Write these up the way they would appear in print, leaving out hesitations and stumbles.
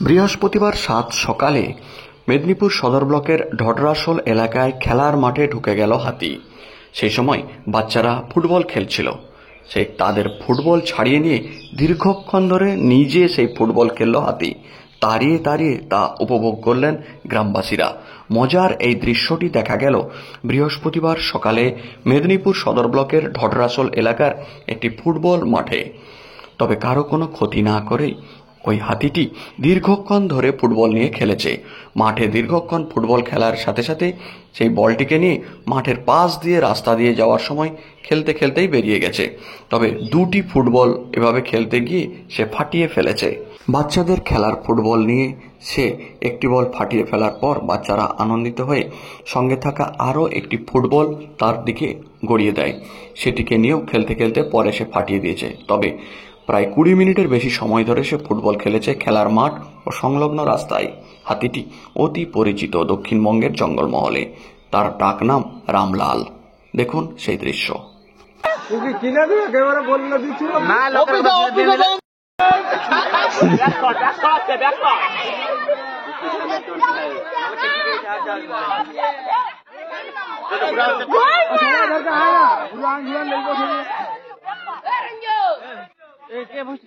বৃহস্পতিবার সাত সকালে মেদিনীপুর সদর ব্লকের ঢডরাসোল এলাকায় খেলার মাঠে ঢুকে গেল হাতি। সেই সময় বাচ্চারা ফুটবল খেলছিল। সেই তাদের ফুটবল ছাড়িয়ে নিয়ে দীর্ঘক্ষণ ধরে নিজে সেই ফুটবল খেলল হাতি। দাঁড়িয়ে দাঁড়িয়ে তা উপভোগ করলেন গ্রামবাসীরা। মজার এই দৃশ্যটি দেখা গেল বৃহস্পতিবার সকালে মেদিনীপুর সদর ব্লকের ঢডরাসোল এলাকার একটি ফুটবল মাঠে। তবে কারো কোনো ক্ষতি না করেই ওই হাতিটি দীর্ঘক্ষণ ধরে ফুটবল নিয়ে খেলেছে। মাঠে দীর্ঘক্ষণ ফুটবল খেলার সাথে সাথে সেই বলটিকে নিয়ে মাঠের পাশ দিয়ে রাস্তা দিয়ে যাওয়ার সময় খেলতে খেলতেই বেরিয়ে গেছে। তবে দুটি ফুটবল এভাবে খেলতে গিয়ে সে ফাটিয়ে ফেলেছে। বাচ্চাদের খেলার ফুটবল নিয়ে সে একটি বল ফাটিয়ে ফেলার পর বাচ্চারা আনন্দিত হয়ে সঙ্গে থাকা আরও একটি ফুটবল তার দিকে গড়িয়ে দেয়। সেটিকে নিয়েও খেলতে খেলতে পরে সে ফাটিয়ে দিয়েছে। তবে প্রায় 20 মিনিটের বেশি সময় ধরে সে ফুটবল খেলেছে খেলার মাঠ ও সংলগ্ন রাস্তায়। হাতিটি অতি পরিচিত দক্ষিণবঙ্গের জঙ্গলমহলে। তার ডাক নাম রামলাল। দেখুন সেই দৃশ্য।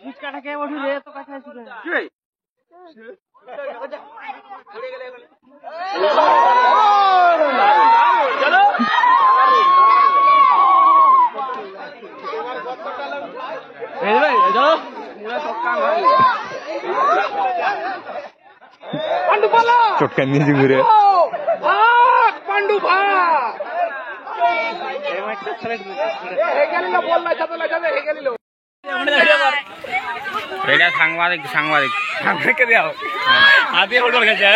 ফুচকাটা কে বসে রে তো কাছে আসবে চলো এই ভাই চলো পুরো সকাল ভাই পান্ডু পালা চটকান নিয়ে ঘুরে ভাগ পান্ডু ভাগ এই ম্যাচটা সেলেক্ট হে গেল না বল না যাবে হে গেল এটা সাংবাদিক সাংবাদিককে দাও হাতে ফুটবল খেলছে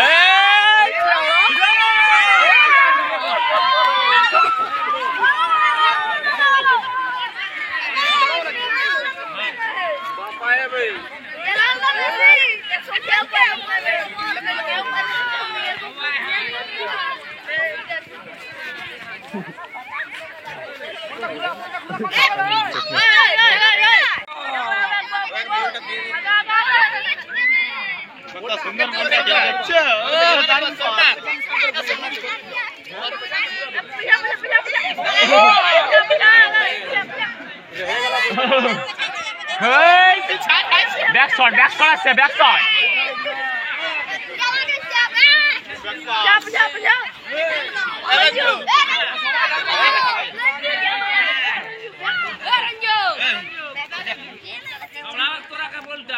সুন্দর তোরা কে বলতে